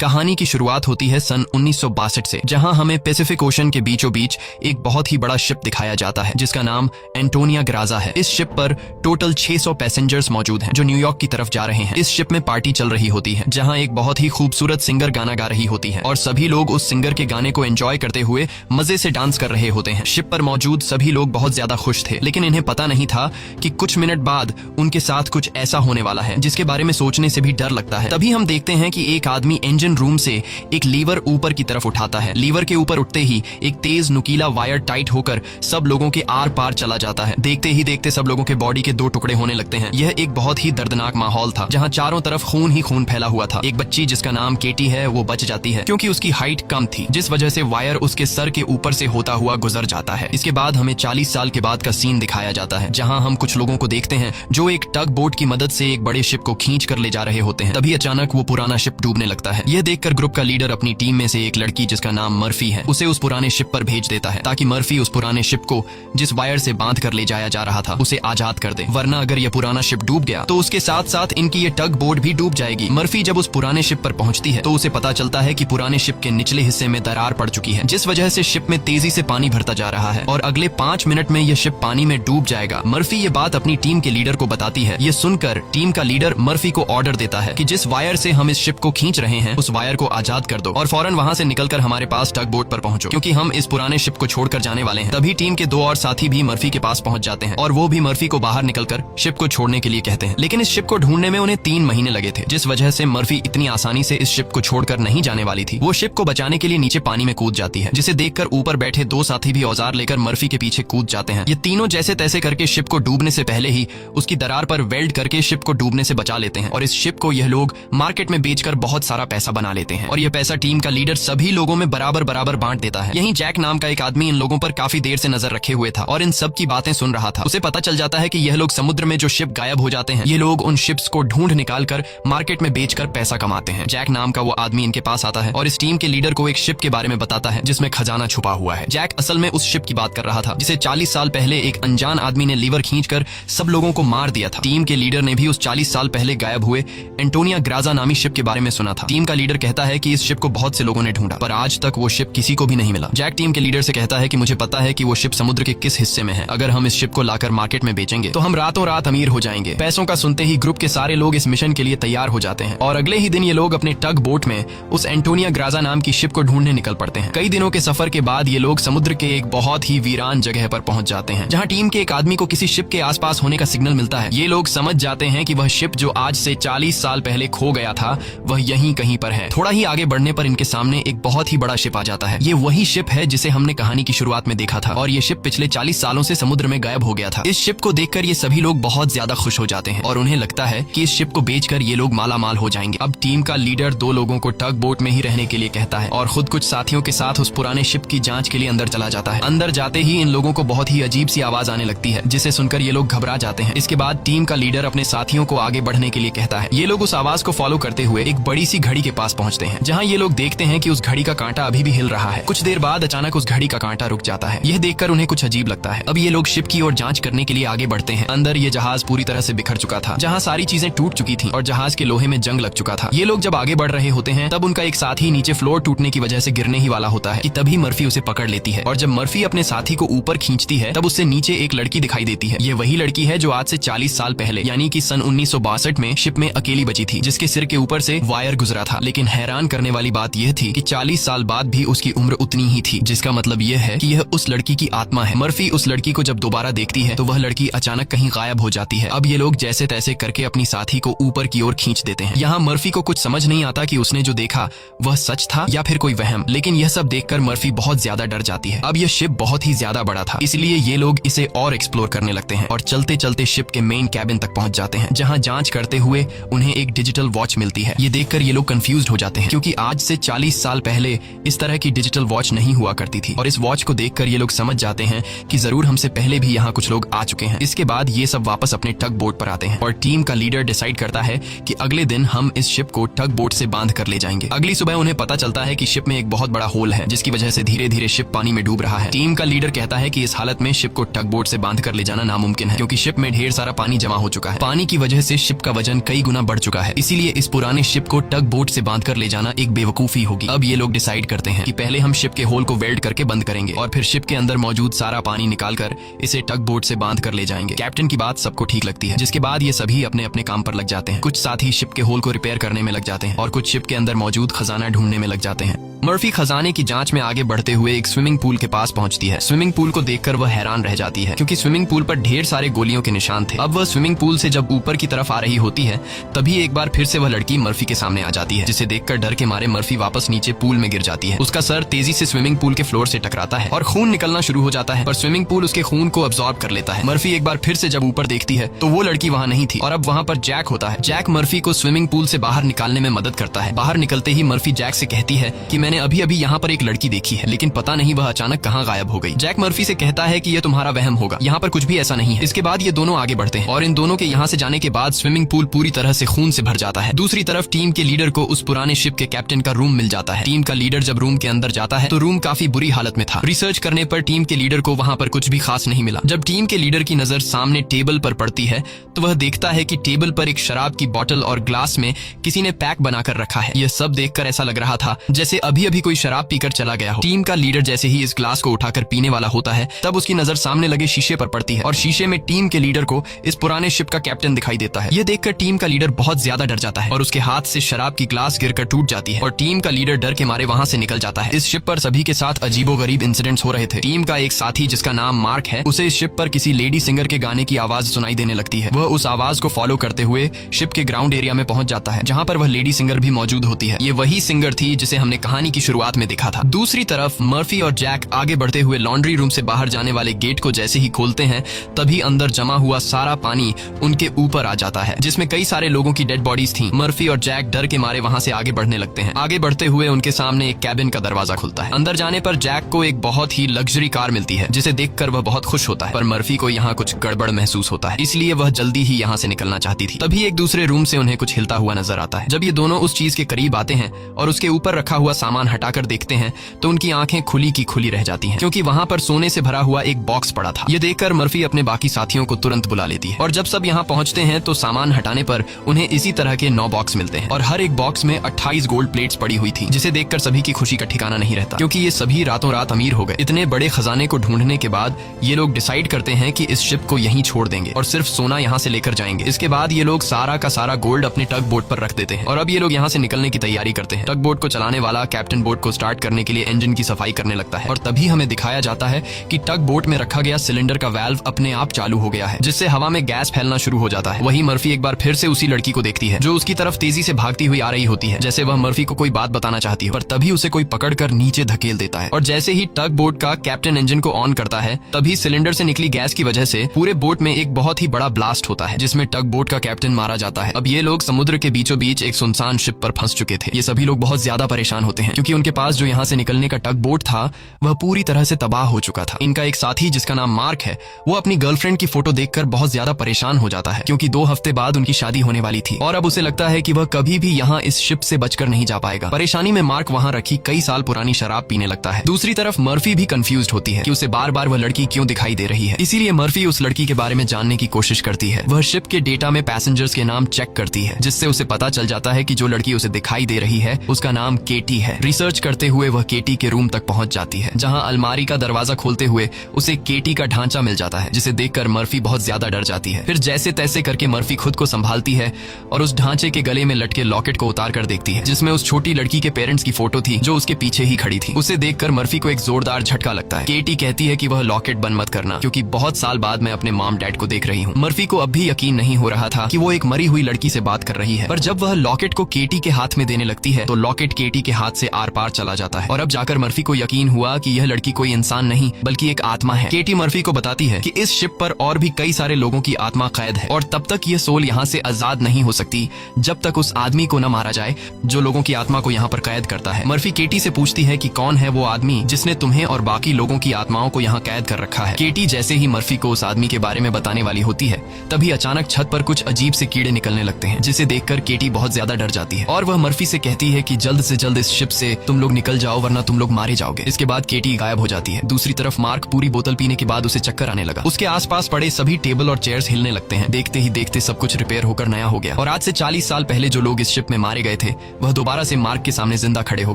कहानी की शुरुआत होती है सन 1962 से, जहां हमें पैसिफिक ओशन के बीचों बीच एक बहुत ही बड़ा शिप दिखाया जाता है जिसका नाम एंटोनिया ग्राजा है। इस शिप पर टोटल 600 पैसेंजर्स मौजूद हैं जो न्यूयॉर्क की तरफ जा रहे हैं। इस शिप में पार्टी चल रही होती है जहां एक बहुत ही खूबसूरत सिंगर गाना गा रही होती है और सभी लोग उस सिंगर के गाने को एंजॉय करते हुए मजे से डांस कर रहे होते हैं। शिप पर मौजूद सभी लोग बहुत ज्यादा खुश थे, लेकिन इन्हें पता नहीं था कि कुछ मिनट बाद उनके साथ कुछ ऐसा होने वाला है जिसके बारे में सोचने से भी डर लगता है। तभी हम देखते हैं कि एक आदमी इंजन रूम से एक लीवर ऊपर की तरफ उठाता है। लीवर के ऊपर उठते ही एक तेज नुकीला वायर टाइट होकर सब लोगों के आर पार चला जाता है। देखते ही देखते सब लोगों के बॉडी के 2 टुकड़े होने लगते हैं। यह एक बहुत ही दर्दनाक माहौल था जहां चारों तरफ खून ही खून फैला हुआ था। एक बच्ची जिसका नाम केटी है वो बच जाती है क्योंकि उसकी हाइट कम थी, जिस वजह से वायर उसके सर के ऊपर से होता हुआ गुजर जाता है। इसके बाद हमें 40 साल के बाद का सीन दिखाया जाता है जहां हम कुछ लोगों को देखते हैं जो एक टग बोट की मदद से एक बड़े शिप को खींच कर ले जा रहे होते हैं। तभी अचानक वो पुराना शिप डूबने लगता है। यह देखकर ग्रुप का लीडर अपनी टीम में से एक लड़की जिसका नाम मर्फी है उसे उस पुराने शिप पर भेज देता है ताकि मर्फी उस पुराने शिप को जिस वायर से बांध कर ले जाया जा रहा था उसे आजाद कर दे, वरना अगर यह पुराना शिप डूब गया तो उसके साथ साथ इनकी ये टग बोट भी डूब जाएगी। मर्फी जब उस पुराने शिप पर पहुंचती है तो उसे पता चलता है कि पुराने शिप के निचले हिस्से में दरार पड़ चुकी है जिस वजह से शिप में तेजी से पानी भरता जा रहा है और अगले 5 मिनट में यह शिप पानी में डूब जाएगा। मर्फी ये बात अपनी टीम के लीडर को बताती है। ये सुनकर टीम का लीडर मर्फी को ऑर्डर देता है कि जिस वायर से हम इस शिप को खींच रहे हैं उस वायर को आजाद कर दो और फौरन वहां से निकलकर हमारे पास टग बोट पर पहुंचो क्योंकि हम इस पुराने शिप को छोड़कर जाने वाले हैं। तभी टीम के 2 और साथी भी मर्फी के पास पहुंच जाते हैं और वो भी मर्फी को बाहर निकलकर शिप को छोड़ने के लिए कहते हैं, लेकिन इस शिप को ढूंढने में उन्हें 3 महीने लगे थे जिस वजह से मर्फी इतनी आसानी से इस शिप को छोड़कर नहीं जाने वाली थी। वो शिप को बचाने के लिए नीचे पानी में कूद जाती है जिसे देखकर ऊपर बैठे 2 साथी भी औजार लेकर मर्फी के पीछे कूद जाते हैं। ये तीनों जैसे तैसे करके शिप को डूबने से पहले ही उसकी दरार पर वेल्ड करके शिप को डूबने से बचा लेते हैं और इस शिप को यह लोग मार्केट में बेचकर बहुत सारा पैसा बना लेते हैं और यह पैसा टीम का लीडर सभी लोगों में बराबर बराबर बांट देता है। यहीं जैक नाम का एक आदमी इन लोगों पर काफी देर से नजर रखे हुए था और इन सब की बातें सुन रहा था। उसे पता चल जाता है कि यह लोग समुद्र में जो शिप गायब हो जाते हैं ये लोग उन शिप्स को ढूंढ निकाल कर मार्केट में बेचकर पैसा कमाते हैं। जैक नाम का वो आदमी इनके पास आता है और इस टीम के लीडर को एक शिप के बारे में बताता है जिसमें खजाना छुपा हुआ है। जैक असल में उस शिप की बात कर रहा था जिसे 40 साल पहले एक अनजान आदमी ने लीवर खींचकर सब लोगों को मार दिया था। टीम के लीडर ने भी उस 40 साल पहले गायब हुए एंटोनिया ग्राजा नामी शिप के बारे में सुना था। टीम का लीडर कहता है कि इस शिप को बहुत से लोगों ने ढूंढा पर आज तक वो शिप किसी को भी नहीं मिला। जैक टीम के लीडर से कहता है कि मुझे पता है कि वो शिप समुद्र के किस हिस्से में है। अगर हम इस शिप को लाकर मार्केट में बेचेंगे तो हम रातों रात अमीर हो जाएंगे। पैसों का सुनते ही ग्रुप के सारे लोग इस मिशन के लिए तैयार हो जाते हैं और अगले ही दिन ये लोग अपने टग बोट में उस एंटोनिया ग्राजा नाम की शिप को ढूंढने निकल पड़ते हैं। कई दिनों के सफर के बाद ये लोग समुद्र के एक बहुत ही वीरान जगह पर पहुंच जाते हैं जहां टीम के एक आदमी को किसी शिप के आसपास होने का सिग्नल मिलता है। ये लोग समझ जाते हैं कि वह शिप जो आज से 40 साल पहले खो गया था वह यहीं कहीं पर है। थोड़ा ही आगे बढ़ने पर इनके सामने एक बहुत ही बड़ा शिप आ जाता है। ये वही शिप है जिसे हमने कहानी की शुरुआत में देखा था और ये शिप पिछले 40 सालों से समुद्र में गायब हो गया था। इस शिप को देखकर ये सभी लोग बहुत ज्यादा खुश हो जाते हैं और उन्हें लगता है कि इस शिप को बेचकर ये लोग माला माल हो जाएंगे। अब टीम का लीडर 2 लोगों को टग बोट में ही रहने के लिए कहता है और खुद कुछ साथियों के साथ उस पुराने शिप की जांच के लिए अंदर चला जाता है। अंदर जाते ही इन लोगों को बहुत ही अजीब सी आवाज आने लगती है जिसे सुनकर ये लोग घबरा जाते हैं। इसके बाद टीम का लीडर अपने साथियों को आगे बढ़ने के लिए कहता है। ये लोग उस आवाज को फॉलो करते हुए एक बड़ी सी घड़ी के पास पहुंचते हैं जहां ये लोग देखते हैं कि उस घड़ी का कांटा अभी भी हिल रहा है। कुछ देर बाद अचानक उस घड़ी का कांटा रुक जाता है। यह देखकर उन्हें कुछ अजीब लगता है। अब ये लोग शिप की ओर जांच करने के लिए आगे बढ़ते हैं। अंदर ये जहाज पूरी तरह से बिखर चुका था जहां सारी चीजें टूट चुकी थी और जहाज के लोहे में जंग लग चुका था। ये लोग जब आगे बढ़ रहे होते हैं तब उनका एक साथी नीचे फ्लोर टूटने की वजह से गिरने ही वाला होता है कि तभी मर्फी उसे पकड़ लेती है और जब मर्फी अपने साथी को ऊपर खींचती है तब उससे नीचे एक लड़की दिखाई देती है। ये वही लड़की है जो आज से 40 साल पहले यानी कि सन 1962 में शिप में अकेली बची थी जिसके सिर के ऊपर से वायर गुजरा था। लेकिन हैरान करने वाली बात यह थी कि 40 साल बाद भी उसकी उम्र उतनी ही थी, जिसका मतलब यह है कि यह उस लड़की की आत्मा है। मर्फी उस लड़की को जब दोबारा देखती है तो वह लड़की अचानक कहीं गायब हो जाती है। अब ये लोग जैसे तैसे करके अपनी साथी को ऊपर की ओर खींच देते हैं। यहाँ मर्फी को कुछ समझ नहीं आता कि उसने जो देखा वह सच था या फिर कोई वहम, लेकिन यह सब देखकर मर्फी बहुत ज्यादा डर जाती है। अब यह शिप बहुत ही ज्यादा बड़ा था इसलिए ये लोग इसे और एक्सप्लोर करने लगते हैं और चलते चलते शिप के मेन कैबिन तक पहुंच जाते हैं जहां जांच करते हुए उन्हें एक डिजिटल वॉच मिलती है। ये देखकर ये लोग कंफ्यूज्ड हो जाते हैं क्योंकि आज से 40 साल पहले इस तरह की डिजिटल वॉच नहीं हुआ करती थी और इस वॉच को देखकर ये लोग समझ जाते हैं कि जरूर हमसे पहले भी यहाँ कुछ लोग आ चुके हैं। इसके बाद ये सब वापस अपने टग बोट पर आते हैं और टीम का लीडर डिसाइड करता है कि अगले दिन हम इस शिप को टग बोट से बांध कर ले जाएंगे। अगली सुबह उन्हें पता चलता है कि शिप में एक बहुत बड़ा होल है जिसकी वजह से धीरे धीरे शिप पानी में डूब रहा है। टीम का लीडर कहता है कि इस हालत में शिप को टग बोट से बांध कर ले जाना नामुमकिन है क्योंकि शिप में ढेर सारा पानी जमा हो चुका है। पानी की वजह से शिप का वजन कई गुना बढ़ चुका है, इसीलिए इस पुराने शिप को टग बोट से बांधकर ले जाना एक बेवकूफी होगी। अब ये लोग डिसाइड करते हैं कि पहले हम शिप के होल को वेल्ड करके बंद करेंगे और फिर शिप के अंदर मौजूद सारा पानी निकालकर इसे टग बोट से बांध कर ले जाएंगे। कैप्टन की बात सबको ठीक लगती है, जिसके बाद ये सभी अपने अपने काम पर लग जाते हैं। कुछ साथी शिप के होल को रिपेयर करने में लग जाते हैं और कुछ शिप के अंदर मौजूद खजाना ढूंढने में लग जाते हैं। मर्फी खजाने की जांच में आगे बढ़ते हुए एक स्विमिंग पूल के पास पहुंचती है। स्विमिंग पूल को देखकर वह हैरान रह जाती है, क्योंकि स्विमिंग पूल पर ढेर सारे गोलियों के निशान थे। अब वह स्विमिंग पूल से जब ऊपर की तरफ आ रही होती है, तभी एक बार फिर से वह लड़की मर्फी के सामने आ जाती है, जिसे देखकर डर के मारे मर्फी वापस नीचे पूल में गिर जाती है। उसका सर तेजी से स्विमिंग पूल के फ्लोर से टकराता है और खून निकलना शुरू हो जाता है, पर स्विमिंग पूल उसके खून को अब्सॉर्ब कर लेता है। मर्फी एक बार फिर से जब ऊपर देखती है तो वो लड़की वहाँ नहीं थी और अब वहाँ पर जैक होता है। जैक मर्फी को स्विमिंग पूल से बाहर निकालने में मदद करता है। बाहर निकलते ही मर्फी जैक से कहती है कि मैंने अभी अभी यहाँ पर एक लड़की देखी है, लेकिन पता नहीं वह अचानक कहाँ गायब हो गई। जैक मर्फी से कहता है कि यह तुम्हारा वहम होगा, यहाँ पर कुछ भी ऐसा नहीं है। इसके बाद ये दोनों आगे बढ़ते हैं और इन दोनों के यहाँ से जाने के बाद स्विमिंग पूल पूरी तरह से खून से भर जाता है। दूसरी तरफ टीम के लीडर को उस पुराने शिप के कैप्टन का रूम मिल जाता है। टीम का लीडर जब रूम के अंदर जाता है तो रूम काफी बुरी हालत में था। रिसर्च करने पर टीम के लीडर को वहाँ पर कुछ भी खास नहीं मिला। जब टीम के लीडर की नजर सामने टेबल पर पड़ती है तो वह देखता है कि टेबल पर एक शराब की बोतल और ग्लास में किसी ने पैक बनाकर रखा है। यह सब देखकर ऐसा लग रहा था जैसे अभी अभी कोई शराब पीकर चला गया हो। टीम का लीडर जैसे ही इस ग्लास को उठाकर पीने वाला होता है, तब उसकी नजर सामने लगे शीशे पर पड़ती है और शीशे में टीम के लीडर को इस पुराने शिप का कैप्टन दिखाई देता है। यह देखकर टीम का लीडर बहुत ज्यादा डर जाता है और उसके हाथ से शराब की ग्लास गिरकर टूट जाती है और टीम का लीडर डर के मारे वहां से निकल जाता है। इस शिप पर सभी के साथ अजीबोगरीब इंसिडेंट्स हो रहे थे। टीम का एक साथी जिसका नाम मार्क है, उसे इस शिप पर किसी लेडी सिंगर के गाने की आवाज सुनाई देने लगती है। वह उस आवाज को फॉलो करते हुए शिप के ग्राउंड एरिया में पहुंच जाता है, जहां पर वह लेडी सिंगर भी मौजूद होती है। ये वही सिंगर थी जिसे हमने कहानी की शुरुआत में देखा था। दूसरी तरफ मर्फी और जैक आगे बढ़ते हुए लॉन्ड्री रूम से बाहर जाने वाले गेट को जैसे ही खोलते हैं, तभी अंदर जमा हुआ सारा पानी उनके ऊपर आ जाता है, जिसमें कई सारे लोगों की डेड बॉडीज थीं। मर्फी और जैक डर के मारे वहां से आगे बढ़ने लगते हैं। आगे बढ़ते हुए उनके सामने एक कैबिन का दरवाजा खुलता है। अंदर जाने पर जैक को एक बहुत ही लग्जरी कार मिलती है, जिसे देखकर वह बहुत खुश होता है, पर मर्फी को यहाँ कुछ गड़बड़ महसूस होता है, इसलिए वह जल्दी ही यहाँ से निकलना चाहती थी। तभी एक दूसरे रूम से उन्हें कुछ हिलता हुआ नजर आता है। जब ये दोनों उस चीज के करीब आते हैं और उसके ऊपर रखा हुआ सामान हटाकर देखते हैं तो उनकी आंखें खुली की खुली रह जाती हैं, क्योंकि वहां पर सोने से भरा हुआ एक बॉक्स पड़ा था। ये देखकर मर्फी अपने बाकी साथियों को तुरंत बुला लेती है और जब सब यहाँ पहुंचते हैं तो सामान हटाने पर उन्हें इसी तरह के 9 बॉक्स मिलते हैं और हर एक बॉक्स में 28 गोल्ड प्लेट्स पड़ी हुई थी, जिसे देखकर सभी की खुशी का ठिकाना नहीं रहता, क्योंकि ये सभी रातों रात अमीर हो गए। इतने बड़े खजाने को ढूंढने के बाद ये लोग डिसाइड करते हैं कि इस शिप को यहीं छोड़ देंगे और सिर्फ सोना यहाँ से लेकर जाएंगे। इसके बाद ये लोग सारा का सारा गोल्ड अपने टग बोट पर रख देते हैं और अब ये लोग यहाँ से निकलने की तैयारी करते हैं। टग बोट को चलाने वाला कैप्टन बोट को स्टार्ट करने के लिए इंजन की सफाई करने लगता है और तभी हमें दिखाया जाता है कि टग बोट में रखा गया सिलेंडर का वाल्व अपने आप चालू हो गया है, जिससे हवा में गैस फैलना शुरू हो जाता है। वही मर्फी एक बार फिर से उसी लड़की को देखती है जो उसकी तरफ तेजी से भागती हुई आ रही होती है, जैसे वह मर्फी को कोई बात बताना चाहती है, पर तभी उसे कोई पकड़कर नीचे धकेल देता है और जैसे ही टग बोट का कैप्टन इंजन को ऑन करता है, तभी सिलेंडर से निकली गैस की वजह से पूरे बोट में एक बहुत ही बड़ा ब्लास्ट होता है, जिसमें टग बोट का कैप्टन मारा जाता है। अब ये लोग समुद्र के बीचों बीच एक सुनसान शिप पर फंस चुके थे। ये सभी लोग बहुत ज्यादा परेशान होते हैं, क्योंकि उनके पास जो यहाँ से निकलने का टग बोट था वह पूरी तरह से तबाह हो चुका था। इनका एक साथी जिसका नाम मार्क है, वो अपनी गर्लफ्रेंड की फोटो देखकर बहुत ज्यादा परेशान हो जाता है, क्योंकि 2 हफ्ते बाद उनकी शादी होने वाली थी और अब उसे लगता है कि वह कभी भी यहाँ इस शिप से बचकर नहीं जा पाएगा। परेशानी में मार्क वहाँ रखी कई साल पुरानी शराब पीने लगता है। दूसरी तरफ मर्फी भी कंफ्यूज्ड होती है कि उसे बार बार वह लड़की क्यों दिखाई दे रही है, इसीलिए मर्फी उस लड़की के बारे में जानने की कोशिश करती है। वह शिप के डेटा में पैसेंजर्स के नाम चेक करती है, जिससे उसे पता चल जाता है कि जो लड़की उसे दिखाई दे रही है उसका नाम केटी है। रिसर्च करते हुए वह केटी के रूम तक पहुंच जाती है, जहाँ अलमारी का दरवाजा खोलते हुए उसे केटी का ढांचा मिल जाता है, जिसे देखकर मर्फी बहुत ज्यादा डर जाती है। फिर जैसे तैसे करके मर्फी खुद को संभालती है और उस ढांचे के गले में लटके लॉकेट को उतार कर देखती है, जिसमें उस छोटी लड़की के पेरेंट्स की फोटो थी जो उसके पीछे ही खड़ी थी। उसे देखकर मर्फी को एक जोरदार झटका लगता है। केटी कहती है कि वह लॉकेट बंद मत करना, क्योंकि बहुत साल बाद मैं अपने मॉम डैड को देख रही हूँ। मर्फी को अब भी यकीन नहीं हो रहा था कि वो एक मरी हुई लड़की से बात कर रही है, पर जब वह लॉकेट को केटी के हाथ में देने लगती है तो लॉकेट केटी के हाथ से आर पार चला जाता है और अब जाकर मर्फी को यकीन हुआ कि यह लड़की कोई इंसान नहीं बल्कि एक आत्मा है। केटी मर्फी को बताती है कि इस शिप पर और भी कई सारे लोगों की आत्मा कैद है और तब तक यह सोल यहाँ से आजाद नहीं हो सकती जब तक उस आदमी को न मारा जाए जो लोगों की आत्मा को यहाँ पर कैद करता है। मर्फी केटी से पूछती है कि कौन है वो आदमी जिसने तुम्हें और बाकी लोगों की आत्माओं को यहाँ कैद कर रखा है। केटी जैसे ही मर्फी को उस आदमी के बारे में बताने वाली होती है, तभी अचानक छत पर कुछ अजीब से कीड़े निकलने लगते हैं, जिसे देखकर केटी बहुत ज्यादा डर जाती है और वह मर्फी से कहती है कि जल्द से जल्द इस शिप से तुम लोग निकल जाओ वरना तुम लोग मारे जाओगे। इसके बाद केटी गायब हो जाती है। दूसरी तरफ मार्क पूरी बोतल पीने के बाद उसे चक्कर आने लगा। उसके आसपास पड़े सभी टेबल और चेयर्स हिलने लगते हैं। देखते ही देखते सब कुछ रिपेयर होकर नया हो गया और आज से 40 साल पहले जो लोग इस शिप में मारे गए थे वह दोबारा से मार्क के सामने जिंदा खड़े हो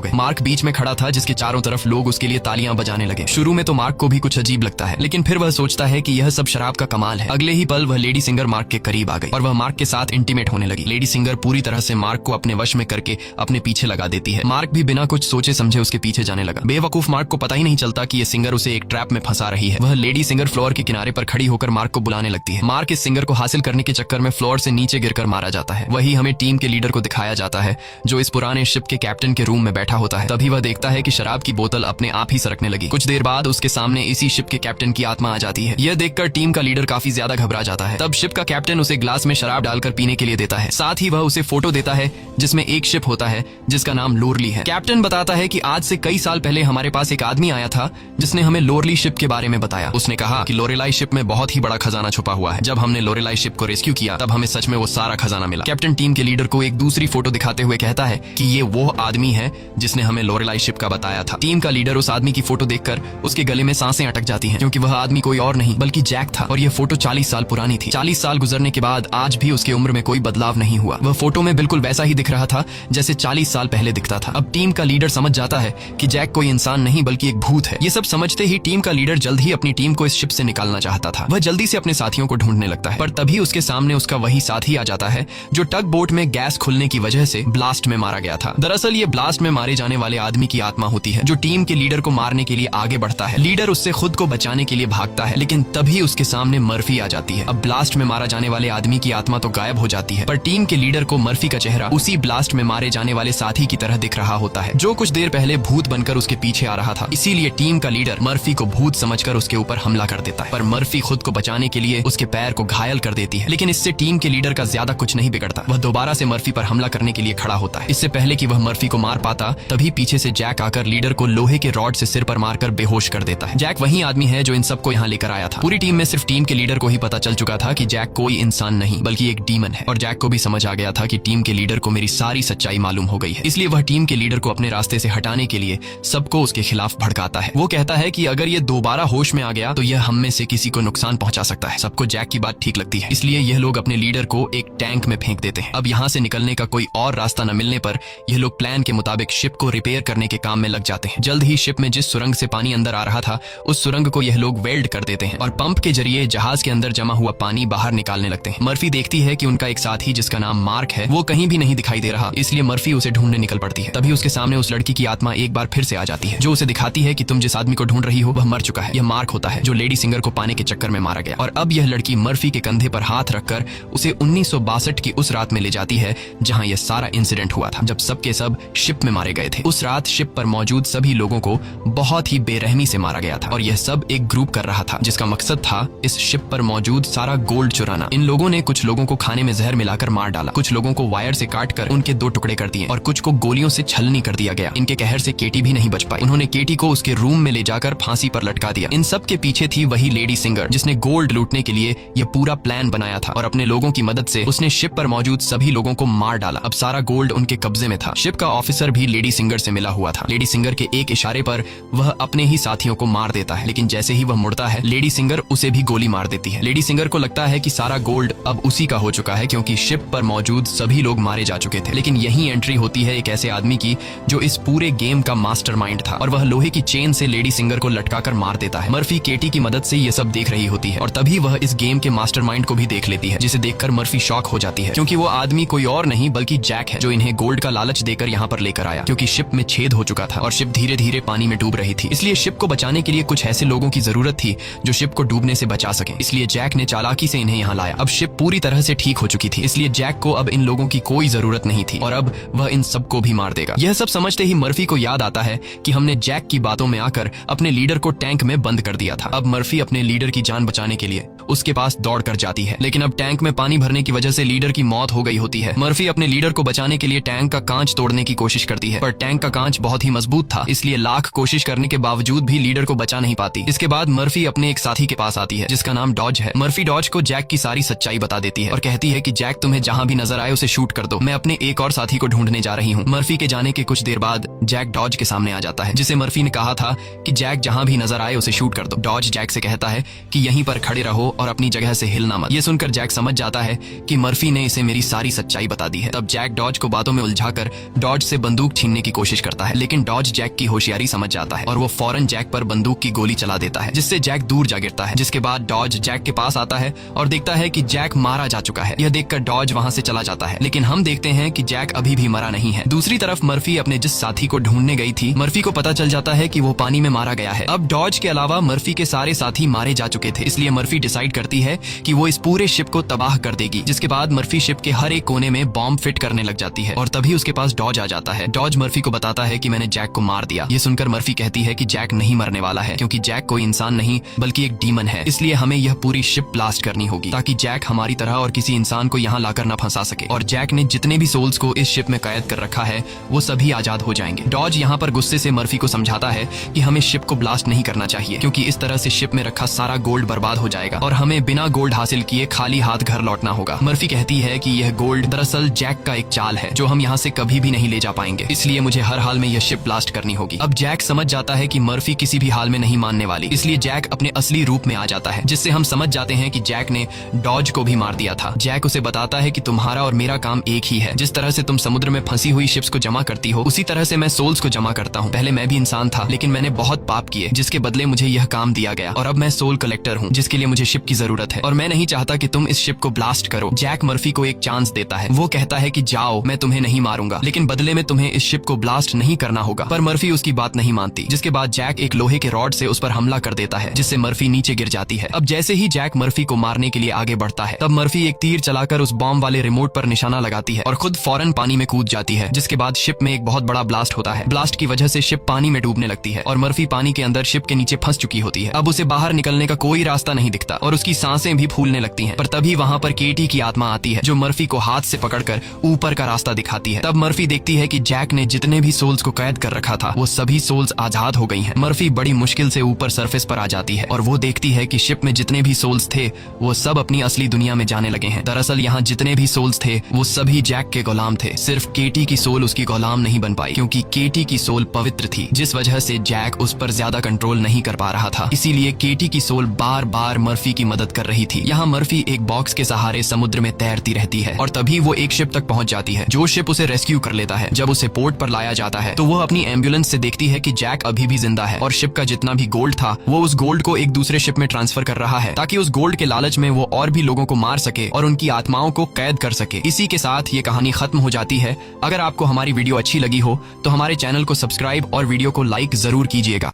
गए। मार्क बीच में खड़ा था जिसके चारों तरफ लोग उसके लिए तालियां बजाने लगे। शुरू में तो मार्क को भी कुछ अजीब लगता है, लेकिन फिर वह सोचता है कि यह सब शराब का कमाल है। अगले ही पल वह लेडी सिंगर मार्क के करीब आ गई और वह मार्क के साथ इंटीमेट होने लगी। लेडी सिंगर पूरी तरह से मार्क को अपने वश में करके अपने पीछे लगा देती है। मार्क भी बिना कुछ सोचे समझे उसके पीछे जाने लगा। बेवकूफ मार्क को पता ही नहीं चलता कि यह सिंगर उसे एक ट्रैप में फंसा रही है। वह लेडी सिंगर फ्लोर के किनारे पर खड़ी होकर मार्क को बुलाने लगती है। मार्क इस सिंगर को हासिल करने के चक्कर में फ्लोर से नीचे गिरकर मारा जाता है। वही हमें टीम के लीडर को दिखाया जाता है जो इस पुराने शिप के कैप्टन के रूम में बैठा होता है। तभी वह देखता है कि शराब की बोतल अपने आप ही सरकने लगी। कुछ देर बाद उसके सामने इसी शिप के कैप्टन की आत्मा आ जाती है। यह देखकर टीम का लीडर काफी ज्यादा घबरा जाता है। तब शिप का कैप्टन उसे ग्लास में शराब डालकर पीने के लिए देता है। साथ ही वह उसे फोटो देता है जिसमें एक शिप होता है जिसका नाम लोरली है। कैप्टन बताता है कि आज से कई साल पहले हमारे पास एक आदमी आया था जिसने हमें लोरली शिप के बारे में बताया। उसने कहा कि लोरेलाई शिप में बहुत ही बड़ा खजाना छुपा हुआ है। जब हमने लोरेलाई शिप को रेस्क्यू किया तब हमें सच में वो सारा खजाना मिला। कैप्टन टीम के लीडर को एक दूसरी फोटो दिखाते हुए कहता है कि ये वो आदमी है जिसने हमें लोरेलाई शिप का बताया था। टीम का लीडर उस आदमी की फोटो देखकर उसके गले में सांसें अटक जाती हैं क्योंकि वह आदमी कोई और नहीं बल्कि जैक था और यह फोटो 40 साल पुरानी थी। 40 साल गुजरने के बाद आज भी उसकी उम्र में कोई बदलाव नहीं हुआ। वह फोटो में बिल्कुल वैसा ही दिख रहा था जैसे 40 साल पहले दिखता था। अब टीम का लीडर समझ जाता है कि जैक कोई इंसान नहीं बल्कि एक भूत है। ये सब समझते ही टीम का लीडर जल्द ही अपनी टीम को इस शिप से निकालना चाहता था। वह जल्दी से अपने साथियों को ढूंढने लगता है पर तभी उसके सामने उसका वही साथी आ जाता है जो टग बोट में गैस खुलने की वजह से ब्लास्ट में मारा गया था। दरअसल ये ब्लास्ट में मारे जाने वाले आदमी की आत्मा होती है जो टीम के लीडर को मारने के लिए आगे बढ़ता है। लीडर उससे खुद को बचाने के लिए भागता है लेकिन तभी उसके सामने मर्फी आ जाती है। अब ब्लास्ट में मारा जाने वाले आदमी की आत्मा तो गायब हो जाती है पर टीम के लीडर को मर्फी का चेहरा उसी ब्लास्ट में मारे जाने वाले साथी की तरह दिख रहा होता है जो कुछ देर पहले भूत बनकर उसके पीछे आ रहा था। इसीलिए टीम का लीडर मर्फी को भूत समझकर उसके ऊपर हमला कर देता है पर मर्फी खुद को बचाने के लिए उसके पैर को घायल कर देती है। लेकिन इससे टीम के लीडर का ज्यादा कुछ नहीं बिगड़ता। वह दोबारा से मर्फी पर हमला करने के लिए खड़ा होता है। इससे पहले कि वह मर्फी को मार पाता तभी पीछे से जैक आकर लीडर को लोहे के रॉड से सिर पर मारकर बेहोश कर देता है। जैक वही आदमी है जो इन सबको यहाँ लेकर आया था। पूरी टीम में सिर्फ टीम के लीडर को ही पता चल चुका था कि जैक कोई इंसान नहीं बल्कि एक डीमन है और जैक को भी समझ आ गया था कि टीम के लीडर को मेरी सारी सच्चाई मालूम हो गई है। इसलिए वह टीम के लीडर को अपने रास्ते से हटाने के लिए सबको उसके खिलाफ भड़काता है। वो कहता है कि अगर ये दोबारा होश में आ गया तो यह हम में से किसी को नुकसान पहुंचा सकता है। सबको जैक की बात ठीक लगती है इसलिए यह लोग अपने लीडर को एक टैंक में फेंक देते हैं। अब यहाँ से निकलने का कोई और रास्ता न मिलने पर यह लोग प्लान के मुताबिक शिप को रिपेयर करने के काम में लग जाते हैं। जल्द ही शिप में जिस सुरंग से पानी अंदर आ रहा था उस सुरंग को यह लोग वेल्ड कर देते हैं और पंप के जरिए जहाज के अंदर जमा हुआ पानी बाहर निकालने लगते हैं। मर्फी देखती है कि उनका एक साथी जिसका नाम मार्क है वो कहीं भी नहीं दिखाई दे रहा, इसलिए मर्फी उसे ढूंढने निकल पड़ती है। तभी उसके सामने उस लड़की की आत्मा एक बार फिर से आ जाती है जो उसे दिखाती है कि तुम जिस आदमी को ढूंढ रही हो वह मर चुका है। यह मार्क होता है जो लेडी सिंगर को पाने के चक्कर में मारा गया। और अब यह लड़की मर्फी के कंधे पर हाथ रखकर उसे 1962 की उस रात में ले जाती है जहां यह सारा इंसिडेंट हुआ था जब सबके सब शिप में मारे गए थे। उस रात शिप पर मौजूद सभी लोगों को बहुत ही बेरहमी से मारा गया था और यह सब एक ग्रुप कर रहा था जिसका मकसद था इस शिप पर मौजूद सारा गोल्ड चुराना। इन लोगों ने कुछ लोगों को खाने में जहर मिलाकर मार डाला, कुछ लोगों को वायर से काटकर उनके 2 टुकड़े कर दिए और कुछ को गोलियों से छलनी कर दिया गया। इनके कहर से केटी भी नहीं बच पाई। उन्होंने केटी को उसके रूम में ले जाकर फांसी पर लटका दिया। इन सब के पीछे थी वही लेडी सिंगर जिसने गोल्ड लूटने के लिए यह पूरा प्लान बनाया था और अपने लोगों की मदद से उसने शिप पर मौजूद सभी लोगों को मार डाला। अब सारा गोल्ड उनके कब्जे में था। शिप का ऑफिसर भी लेडी सिंगर से मिला हुआ था। लेडी सिंगर के एक इशारे पर वह अपने ही साथियों को मार देता है लेकिन जैसे ही वह मुड़ता है लेडी सिंगर उसे भी गोली मार देती है। लेडी सिंगर को लगता है कि सारा गोल्ड अब उसी का हो चुका है क्योंकि शिप पर मौजूद सभी लोग मारे जा चुके थे। लेकिन यही एंट्री होती है एक ऐसे आदमी की जो इस पूरे गेम का मास्टरमाइंड था और वह लोहे की चेन से लेडी सिंगर को लटकाकर मार देता है। मर्फी केटी की मदद से ये सब देख रही होती है और तभी वह इस गेम के मास्टरमाइंड को भी देख लेती है जिसे देखकर मर्फी शॉक हो जाती है क्योंकि वो आदमी कोई और नहीं बल्कि जैक है जो इन्हें गोल्ड का लालच देकर यहाँ पर लेकर आया क्योंकि शिप में छेद हो चुका था और शिप धीरे धीरे पानी में डूब रही थी। इसलिए शिप को बचाने के लिए कुछ ऐसे लोगों की जरूरत थी जो शिप को डूबने से बचा सके। इसलिए जैक ने चालाकी से इन्हें यहाँ लाया। अब शिप पूरी तरह से ठीक हो चुकी थी इसलिए जैक को अब इन लोगों की कोई जरूरत नहीं थी और अब वह इन सबको भी मार देगा। यह सब समझते ही मर्फी को याद आता है कि हमने जैक की बातों में आकर अपने लीडर को टैंक में बंद कर दिया था। अब मर्फी अपने लीडर की जान बचाने के लिए उसके पास दौड़ कर जाती है, लेकिन अब टैंक में पानी भरने की वजह से लीडर की मौत हो गई होती है। मर्फी अपने लीडर को बचाने के लिए टैंक का कांच तोड़ने की कोशिश करती है, पर टैंक का कांच बहुत ही मजबूत था, इसलिए लाख कोशिश करने के बावजूद भी लीडर को बचा नहीं पाती। इसके बाद मर्फी अपने एक साथी के पास आती है जिसका नाम डॉज है। मर्फी डॉज को जैक की सारी सच्चाई बता देती है और कहती है कि जैक तुम्हें जहां भी नजर आए उसे शूट कर दो, मैं अपने एक और साथी को ढूंढने जा रही हूँ। मर्फी के जाने के कुछ देर बाद जैक डॉज के सामने आ जाता है, जिसे मर्फी ने कहा था कि जैक जहां भी नजर आए उसे शूट कर दो। डॉज जैक से कहता है कि यहीं पर खड़े रहो और अपनी जगह से हिलना मत। ये सुनकर जैक समझ जाता है कि मर्फी ने इसे मेरी सारी सच्चाई बता दी है। तब जैक डॉज को बातों में उलझाकर डॉज से बंदूक छीनने की कोशिश करता है, लेकिन डॉज जैक की होशियारी समझ जाता है और वो फौरन जैक पर बंदूक की गोली चला देता है, जिससे जैक दूर जा गिरता है। जिसके बाद डॉज जैक के पास आता है और देखता है कि जैक मारा जा चुका है। यह देखकर डॉज वहां से चला जाता है, लेकिन हम देखते हैं कि जैक अभी भी मरा नहीं है। दूसरी तरफ मर्फी अपने जिस साथी को ढूंढने गई थी, मर्फी को पता चल जाता है कि वो पानी में मारा गया है। अब डॉज के अलावा मर्फी के सारे साथी मारे जा चुके थे, इसलिए मर्फी डिसाइड करती है कि वो इस पूरे शिप को तबाह कर देगी। जिसके बाद मर्फी शिप के हर एक कोने में बॉम्ब फिट करने लग जाती है और तभी उसके पास डॉज आ जाता है। डॉज मर्फी को बताता है कि मैंने जैक को मार दिया। ये सुनकर मर्फी कहती है कि जैक नहीं मरने वाला है, क्योंकि जैक कोई इंसान नहीं बल्कि एक डीमन है, इसलिए हमें यह पूरी शिप ब्लास्ट करनी होगी ताकि जैक हमारी तरह और किसी इंसान को यहाँ लाकर न फंसा सके। और जैक ने जितने भी सोल्स को इस शिप में कैद कर रखा है वो सभी आजाद हो जाएंगे। डॉज यहाँ पर गुस्से से मर्फी को समझाता है कि हमें शिप को ब्लास्ट नहीं करना चाहिए, क्योंकि इस तरह से शिप में रखा सारा गोल्ड बर्बाद हो जाएगा और हमें बिना गोल्ड हासिल किए खाली हाथ घर लौटना होगा। मर्फी कहती है कि यह गोल्ड दरअसल जैक का एक चाल है जो हम यहाँ से कभी भी नहीं ले जा पाएंगे, इसलिए मुझे हर हाल में यह शिप ब्लास्ट करनी होगी। अब जैक समझ जाता है कि मर्फी किसी भी हाल में नहीं मानने वाली, इसलिए जैक अपने असली रूप में आ जाता है, जिससे हम समझ जाते हैं कि जैक ने डॉज को भी मार दिया था। जैक उसे बताता है कि तुम्हारा और मेरा काम एक ही है, जिस तरह से तुम समुद्र में फंसी हुई शिप्स को जमा करती हो उसी तरह से मैं सोल्स को जमा करता हूँ। पहले मैं भी इंसान था, लेकिन मैंने बहुत पाप किए जिसके बदले मुझे यह काम दिया गया, और अब मैं सोल कलेक्टर हूँ जिसके लिए मुझे शिप की जरूरत है और मैं नहीं चाहता कि तुम इस शिप को ब्लास्ट करो। जैक मर्फी को एक चांस देता है, वो कहता है कि जाओ मैं तुम्हें नहीं मारूंगा, लेकिन बदले में तुम्हें इस शिप को ब्लास्ट नहीं करना होगा। पर मर्फी उसकी बात नहीं मानती, जिसके बाद जैक एक लोहे के रॉड से उस पर हमला कर देता है, जिससे मर्फी नीचे गिर जाती है। अब जैसे ही जैक मर्फी को मारने के लिए आगे बढ़ता है, तब मर्फी एक तीर चलाकर उस बॉम्ब वाले रिमोट पर निशाना लगाती है और खुद फौरन पानी में कूद जाती है। जिसके बाद शिप में एक बहुत बड़ा ब्लास्ट होता है। ब्लास्ट की वजह से शिप पानी में डूबने लगती है और मर्फी पानी के अंदर शिप के नीचे फंस चुकी होती है। अब उसे बाहर निकलने का कोई रास्ता नहीं दिखता और उसकी सांसें भी फूलने लगती हैं। पर तभी वहां पर केटी की आत्मा आती है जो मर्फी को हाथ से पकड़कर ऊपर का रास्ता दिखाती है। तब मर्फी देखती है कि जैक ने जितने भी सोल्स को कैद कर रखा था वो सभी सोल्स आजाद हो गई हैं। मर्फी बड़ी मुश्किल से ऊपर सरफेस पर आ जाती है और वो देखती है कि शिप में जितने भी सोल्स थे वो सब अपनी असली दुनिया में जाने लगे हैं। दरअसल यहाँ जितने भी सोल्स थे वो सभी जैक के गुलाम थे, सिर्फ केटी की सोल उसकी गुलाम नहीं बन पाई, क्योंकि केटी की सोल पवित्र थी, जिस वजह से जैक उस पर ज्यादा कंट्रोल नहीं कर पा रहा था। इसीलिए केटी की सोल बार बार मर्फी की मदद कर रही थी। यहाँ मर्फी एक बॉक्स के सहारे समुद्र में तैरती रहती है और तभी वो एक शिप तक पहुंच जाती है, जो शिप उसे रेस्क्यू कर लेता है। जब उसे पोर्ट पर लाया जाता है तो वो अपनी एम्बुलेंस से देखती है कि जैक अभी भी जिंदा है और शिप का जितना भी गोल्ड था वो उस गोल्ड को एक दूसरे शिप में ट्रांसफर कर रहा है, ताकि उस गोल्ड के लालच में वो और भी लोगों को मार सके और उनकी आत्माओं को कैद कर सके। इसी के साथ ये कहानी खत्म हो जाती है। अगर आपको हमारी वीडियो अच्छी लगी हो तो हमारे चैनल को सब्सक्राइब और वीडियो को लाइक जरूर कीजिएगा।